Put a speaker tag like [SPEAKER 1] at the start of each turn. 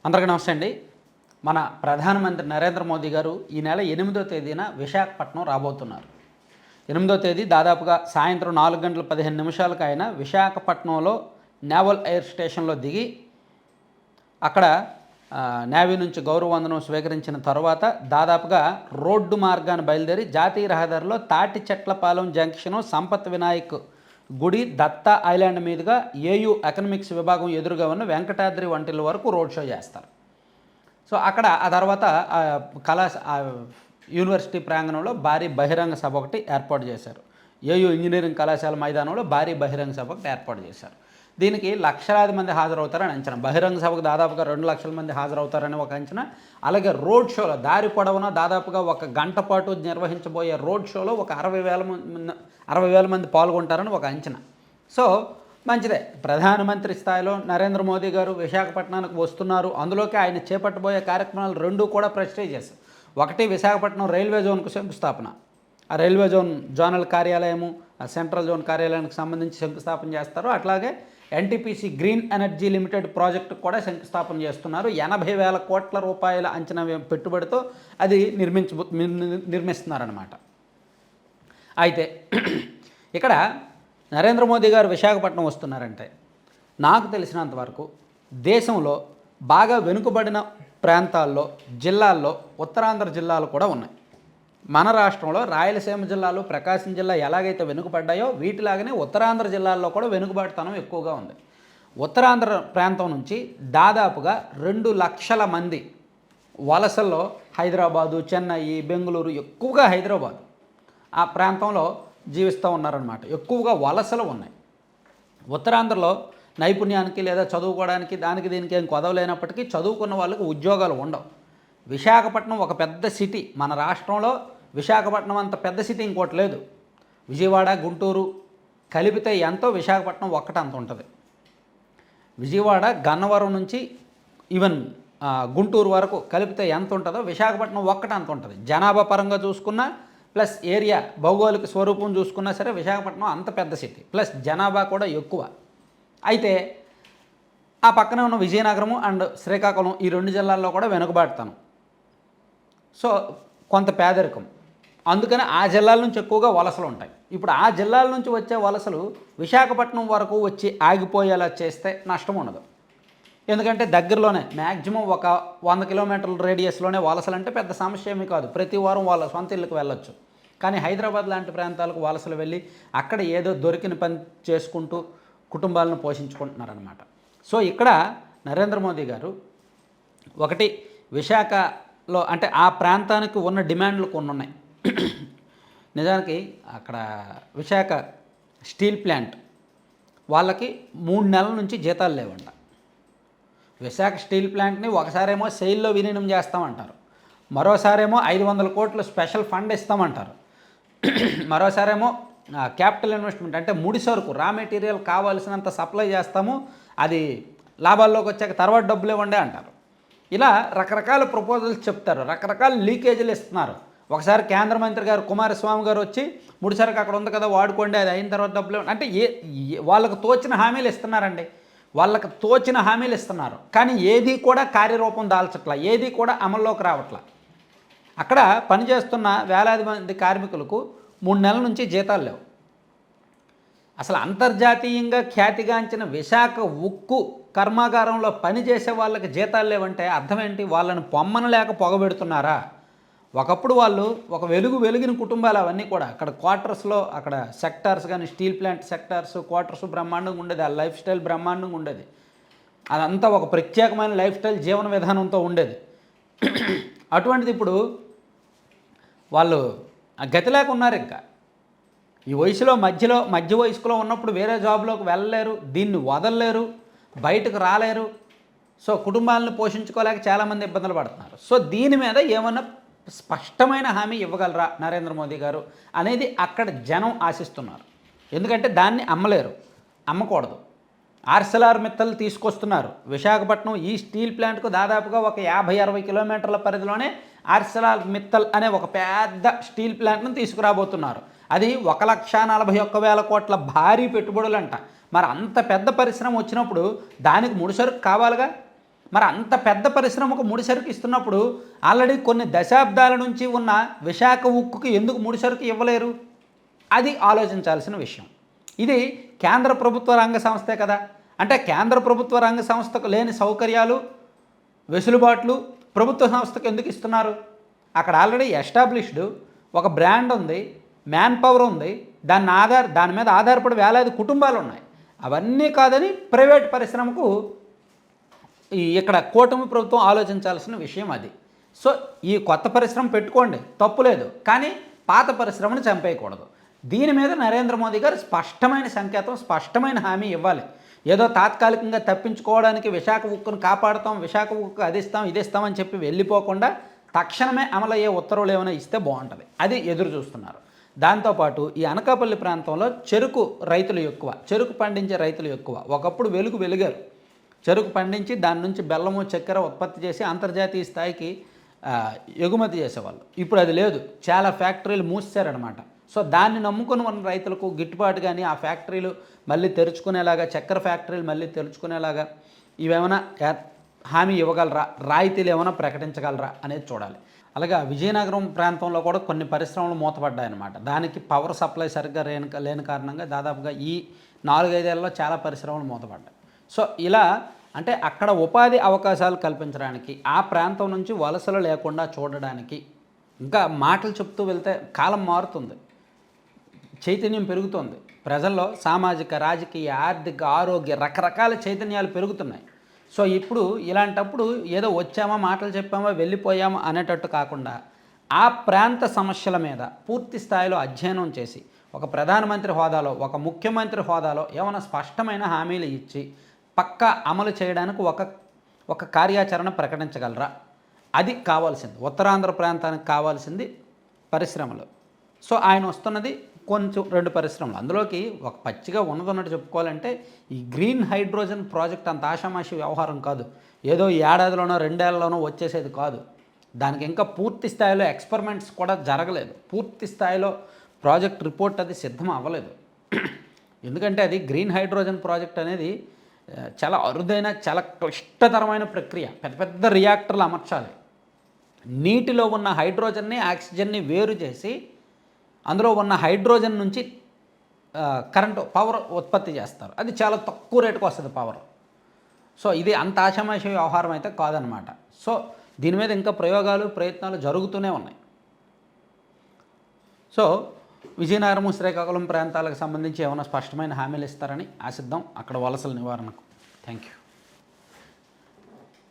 [SPEAKER 1] అందరికీ నమస్తే అండి. మన ప్రధానమంత్రి నరేంద్ర మోదీ గారు ఈ నెల 8వ తేదీన విశాఖపట్నం రాబోతున్నారు. 8వ తేదీ దాదాపుగా సాయంత్రం 4:15 ఆయన విశాఖపట్నంలో నేవల్ ఎయిర్ స్టేషన్లో దిగి అక్కడ నేవీ నుంచి గౌరవ వందనం స్వీకరించిన తర్వాత దాదాపుగా రోడ్డు మార్గాన్ని బయలుదేరి జాతీయ రహదారిలో తాటి చెట్లపాలెం జంక్షను సంపత్ వినాయక్ గుడి దత్తా ఐలాండ్ మీదుగా ఏయూ ఎకనామిక్స్ విభాగం ఎదురుగా ఉన్న వెంకటాద్రి వంటిల వరకు రోడ్ షో చేస్తారు. సో అక్కడ ఆ తర్వాత యూనివర్సిటీ ప్రాంగణంలో భారీ బహిరంగ సభ ఒకటి ఏర్పాటు చేశారు. ఏయూ ఇంజనీరింగ్ కళాశాల మైదానంలో భారీ బహిరంగ సభ ఒకటి ఏర్పాటు చేశారు. దీనికి లక్షలాది మంది హాజరవుతారని అంచనా. బహిరంగ సభకు దాదాపుగా 2 లక్షల మంది హాజరవుతారని ఒక అంచనా. అలాగే రోడ్ షోలో దారి పొడవునా దాదాపుగా 1 గంట పాటు నిర్వహించబోయే రోడ్ షోలో ఒక 60,000 మంది పాల్గొంటారని ఒక అంచనా. సో మంచిదే, ప్రధానమంత్రి స్థాయిలో నరేంద్ర మోదీ గారు విశాఖపట్నానికి వస్తున్నారు. అందులోకి ఆయన చేపట్టబోయే కార్యక్రమాలు 2 కూడా ప్రెస్టీజియస్. ఒకటి విశాఖపట్నం రైల్వే జోన్కు శంకుస్థాపన. ఆ రైల్వే జోనల్ కార్యాలయము, సెంట్రల్ జోన్ కార్యాలయానికి సంబంధించి శంకుస్థాపన చేస్తారు. అట్లాగే ఎన్టీపీసీ గ్రీన్ ఎనర్జీ లిమిటెడ్ ప్రాజెక్టుకు కూడా శంకుస్థాపన చేస్తున్నారు. 80,000 కోట్ల రూపాయల అంచనా పెట్టుబడితో అది నిర్మిస్తున్నారన్నమాట. అయితే ఇక్కడ నరేంద్ర మోదీ గారు విశాఖపట్నం వస్తున్నారంటే నాకు తెలిసినంతవరకు దేశంలో బాగా వెనుకబడిన ప్రాంతాల్లో జిల్లాల్లో ఉత్తరాంధ్ర జిల్లాలు కూడా ఉన్నాయి. మన రాష్ట్రంలో రాయలసీమ జిల్లాలు, ప్రకాశం జిల్లా ఎలాగైతే వెనుకబడ్డాయో వీటిలాగానే ఉత్తరాంధ్ర జిల్లాల్లో కూడా వెనుకబాటుతనం ఎక్కువగా ఉంది. ఉత్తరాంధ్ర ప్రాంతం నుంచి దాదాపుగా 2 లక్షల మంది వలసల్లో హైదరాబాదు, చెన్నై, బెంగళూరు, ఎక్కువగా హైదరాబాదు ఆ ప్రాంతంలో జీవిస్తూ ఉన్నారన్నమాట. ఎక్కువగా వలసలు ఉన్నాయి. ఉత్తరాంధ్రలో నైపుణ్యానికి లేదా చదువుకోవడానికి దానికి దీనికి ఏం కొదవలేనప్పటికీ చదువుకున్న వాళ్ళకి ఉద్యోగాలు ఉండవు. విశాఖపట్నం ఒక పెద్ద సిటీ. మన రాష్ట్రంలో విశాఖపట్నం అంత పెద్ద సిటీ ఇంకోటి లేదు. విజయవాడ, గుంటూరు కలిపితే ఎంతో విశాఖపట్నం ఒక్కటంత ఉంటుంది. విజయవాడ, గన్నవరం నుంచి ఈవెన్ గుంటూరు వరకు కలిపితే ఎంత ఉంటుందో విశాఖపట్నం ఒక్కటంత ఉంటుంది. జనాభా పరంగా చూసుకున్నా ప్లస్ ఏరియా భౌగోళిక స్వరూపం చూసుకున్నా సరే విశాఖపట్నం అంత పెద్ద సిటీ, ప్లస్ జనాభా కూడా ఎక్కువ. అయితే ఆ పక్కనే ఉన్న విజయనగరము అండ్ శ్రీకాకుళం ఈ 2 జిల్లాల్లో కూడా వెనుకబాటుతాను. సో కొంత పేదరికం, అందుకని ఆ జిల్లాల నుంచి ఎక్కువగా వలసలు ఉంటాయి. ఇప్పుడు ఆ జిల్లాల నుంచి వచ్చే వలసలు విశాఖపట్నం వరకు వచ్చి ఆగిపోయేలా చేస్తే నష్టం ఉండదు. ఎందుకంటే దగ్గరలోనే మ్యాక్సిమం ఒక 100 కిలోమీటర్ల రేడియస్లోనే వలసలు అంటే పెద్ద సమస్య ఏమీ కాదు. ప్రతి వారం వాళ్ళ సొంత ఇళ్ళకి వెళ్ళొచ్చు. కానీ హైదరాబాద్ లాంటి ప్రాంతాలకు వలసలు వెళ్ళి అక్కడ ఏదో దొరికిన పని చేసుకుంటూ కుటుంబాలను పోషించుకుంటున్నారనమాట. సో ఇక్కడ నరేంద్ర మోదీ గారు ఒకటి విశాఖలో అంటే ఆ ప్రాంతానికి ఉన్న డిమాండ్లు కొన్ని ఉన్నాయి. నిజానికి అక్కడ విశాఖ స్టీల్ ప్లాంట్ వాళ్ళకి 3 నెలల నుంచి జీతాలు లేవంట. విశాఖ స్టీల్ ప్లాంట్ని ఒకసారేమో సెయిల్లో విలీనం చేస్తామంటారు, మరోసారేమో 500 కోట్లు స్పెషల్ ఫండ్ ఇస్తామంటారు, మరోసారేమో క్యాపిటల్ ఇన్వెస్ట్మెంట్ అంటే ముడి సరుకు రా మెటీరియల్ కావాల్సినంత సప్లై చేస్తాము, అది లాభాల్లోకి వచ్చాక తర్వాత డబ్బులు ఇవ్వండి అంటారు. ఇలా రకరకాల ప్రపోజల్స్ చెప్తారు, రకరకాల లీకేజీలు ఇస్తున్నారు. ఒకసారి కేంద్ర మంత్రి గారు కుమారస్వామి గారు వచ్చి ముడి సరుకు అక్కడ ఉంది కదా వాడుకోండి, అది అయిన తర్వాత డబ్బులు అంటే వాళ్ళకు తోచిన హామీలు ఇస్తున్నారండి. వాళ్ళకి తోచిన హామీలు ఇస్తున్నారు, కానీ ఏది కూడా కార్యరూపం దాల్చట్లా, ఏది కూడా అమల్లోకి రావట్లా. అక్కడ పనిచేస్తున్న వేలాది మంది కార్మికులకు 3 నెలల నుంచి జీతాలు లేవు. అసలు అంతర్జాతీయంగా ఖ్యాతిగాంచిన విశాఖ ఉక్కు కర్మాగారంలో పనిచేసే వాళ్ళకి జీతాలు లేవంటే అర్థం ఏంటి? వాళ్ళని పొమ్మన లేక పొగబెడుతున్నారా? ఒకప్పుడు వాళ్ళు ఒక వెలిగిన కుటుంబాలు అవన్నీ కూడా అక్కడ క్వార్టర్స్లో అక్కడ సెక్టార్స్ కానీ స్టీల్ ప్లాంట్ సెక్టార్స్ క్వార్టర్స్ బ్రహ్మాండంగా ఉండేది. ఆ లైఫ్ స్టైల్ బ్రహ్మాండంగా ఉండేది. అదంతా ఒక ప్రత్యేకమైన లైఫ్ స్టైల్ జీవన విధానంతో ఉండేది. అటువంటిది ఇప్పుడు వాళ్ళు గతి లేక ఉన్నారు. ఇంకా ఈ వయసులో మధ్య వయసులో ఉన్నప్పుడు వేరే జాబ్లోకి వెళ్ళలేరు, దీన్ని వదలలేరు, బయటకు రాలేరు. సో కుటుంబాలను పోషించుకోలేక చాలామంది ఇబ్బందులు పడుతున్నారు. సో దీని మీద ఏమన్నా స్పష్టమైన హామీ ఇవ్వగలరా నరేంద్ర మోదీ గారు అనేది అక్కడ జనం ఆశిస్తున్నారు. ఎందుకంటే దాన్ని అమ్మలేరు, అమ్మకూడదు. ఆర్సెలార్ మిత్తల్ తీసుకొస్తున్నారు విశాఖపట్నం ఈ స్టీల్ ప్లాంట్కు దాదాపుగా ఒక 50-60 కిలోమీటర్ల పరిధిలోనే ఆర్సెలార్ మిత్తల్ అనే ఒక పెద్ద స్టీల్ ప్లాంట్ను తీసుకురాబోతున్నారు. అది 1,41,000 కోట్ల భారీ పెట్టుబడులంట. మరి అంత పెద్ద పరిశ్రమ వచ్చినప్పుడు దానికి ముడిసరుకు కావాలిగా. మరి అంత పెద్ద పరిశ్రమకు ముడి సరుకు ఇస్తున్నప్పుడు ఆల్రెడీ కొన్ని దశాబ్దాల నుంచి ఉన్న విశాఖ ఉక్కుకి ఎందుకు ముడి సరుకు ఇవ్వలేరు? అది ఆలోచించాల్సిన విషయం. ఇది కేంద్ర ప్రభుత్వ రంగ సంస్థే కదా. అంటే కేంద్ర ప్రభుత్వ రంగ సంస్థకు లేని సౌకర్యాలు, వెసులుబాట్లు ప్రభుత్వ సంస్థకు ఎందుకు ఇస్తున్నారు? అక్కడ ఆల్రెడీ ఎస్టాబ్లిష్డ్ ఒక బ్రాండ్ ఉంది, మ్యాన్ పవర్ ఉంది, దాని మీద ఆధారపడి వేలాది కుటుంబాలు ఉన్నాయి. అవన్నీ కాదని ప్రైవేట్ పరిశ్రమకు ఇక్కడ కూటమి ప్రభుత్వం ఆలోచించాల్సిన విషయం అది. సో ఈ కొత్త పరిశ్రమ పెట్టుకోండి, తప్పులేదు, కానీ పాత పరిశ్రమను చంపేయకూడదు. దీని మీద నరేంద్ర మోదీ గారు స్పష్టమైన సంకేతం, స్పష్టమైన హామీ ఇవ్వాలి. ఏదో తాత్కాలికంగా తప్పించుకోవడానికి విశాఖ ఉక్కును కాపాడుతాం, విశాఖ ఉక్కు అది ఇస్తాం ఇది ఇస్తామని చెప్పి వెళ్ళిపోకుండా తక్షణమే అమలయ్యే ఉత్తర్వులు ఏమైనా ఇస్తే బాగుంటుంది. అది ఎదురు చూస్తున్నారు. దాంతోపాటు ఈ అనకాపల్లి ప్రాంతంలో చెరుకు రైతులు ఎక్కువ, చెరుకు పండించే రైతులు ఎక్కువ. ఒకప్పుడు వెలిగారు, చెరుకు పండించి దాని నుంచి బెల్లము చక్కెర ఉత్పత్తి చేసి అంతర్జాతీయ స్థాయికి ఎగుమతి చేసేవాళ్ళు. ఇప్పుడు అది లేదు, చాలా ఫ్యాక్టరీలు మూసేశారనమాట. సో దాన్ని నమ్ముకుని ఉన్న రైతులకు గిట్టుబాటు కానీ ఆ ఫ్యాక్టరీలు మళ్ళీ తెరుచుకునేలాగా, చక్కెర ఫ్యాక్టరీలు మళ్ళీ తెరుచుకునేలాగా ఇవేమైనా హామీ ఇవ్వగలరా, రాయితీలు ఏమైనా ప్రకటించగలరా అనేది చూడాలి. అలాగే విజయనగరం ప్రాంతంలో కూడా కొన్ని పరిశ్రమలు మూతపడ్డాయన్నమాట. దానికి పవర్ సప్లై సరిగ్గా లేని కారణంగా దాదాపుగా ఈ 4-5 ఏళ్లలో చాలా పరిశ్రమలు మూతపడ్డాయి. సో ఇలా అంటే అక్కడ ఉపాధి అవకాశాలు కల్పించడానికి, ఆ ప్రాంతం నుంచి వలసలు లేకుండా చూడడానికి, ఇంకా మాటలు చెప్తూ వెళ్తే కాలం మారుతుంది, చైతన్యం పెరుగుతుంది. ప్రజల్లో సామాజిక, రాజకీయ, ఆర్థిక, ఆరోగ్య రకరకాల చైతన్యాలు పెరుగుతున్నాయి. సో ఇప్పుడు ఇలాంటప్పుడు ఏదో వచ్చామా, మాటలు చెప్పామా, వెళ్ళిపోయామా అనేటట్టు కాకుండా ఆ ప్రాంత సమస్యల మీద పూర్తి స్థాయిలో అధ్యయనం చేసి ఒక ప్రధానమంత్రి హోదాలో, ఒక ముఖ్యమంత్రి హోదాలో ఏమైనా స్పష్టమైన హామీలు ఇచ్చి పక్కా అమలు చేయడానికి ఒక కార్యాచరణ ప్రకటించగలరా? అది కావాల్సింది. ఉత్తరాంధ్ర ప్రాంతానికి కావాల్సింది పరిశ్రమలు. సో ఆయన వస్తున్నది కొంచెం 2 పరిశ్రమలు. అందులోకి ఒక పచ్చిగా ఉన్నదన్నట్టు చెప్పుకోవాలంటే ఈ గ్రీన్ హైడ్రోజన్ ప్రాజెక్ట్ అంత ఆషామాషి వ్యవహారం కాదు. ఏదో ఏడాదిలోనో 2 ఏళ్లలోనో వచ్చేసేది కాదు. దానికి ఇంకా పూర్తి స్థాయిలో ఎక్స్పెరిమెంట్స్ కూడా జరగలేదు. పూర్తి స్థాయిలో ప్రాజెక్ట్ రిపోర్ట్ అది సిద్ధం అవ్వలేదు. ఎందుకంటే అది గ్రీన్ హైడ్రోజన్ ప్రాజెక్ట్ అనేది చాలా అరుదైన, చాలా క్లిష్టతరమైన ప్రక్రియ. పెద్ద పెద్ద రియాక్టర్లు అమర్చాలి. నీటిలో ఉన్న హైడ్రోజన్ని, ఆక్సిజన్ని వేరు చేసి అందులో ఉన్న హైడ్రోజన్ నుంచి కరెంటు పవర్ ఉత్పత్తి చేస్తారు. అది చాలా తక్కువ రేటుకు వస్తుంది పవర్. సో ఇది అంత ఆషామాషి వ్యవహారం అయితే కాదనమాట. సో దీని మీద ఇంకా ప్రయోగాలు, ప్రయత్నాలు జరుగుతూనే ఉన్నాయి. సో విజయనగరం, శ్రీకాకుళం ప్రాంతాలకు సంబంధించి ఏమైనా స్పష్టమైన హామీలు ఇస్తారని ఆశిద్దాం, అక్కడ వలసల నివారణకు. Thank you.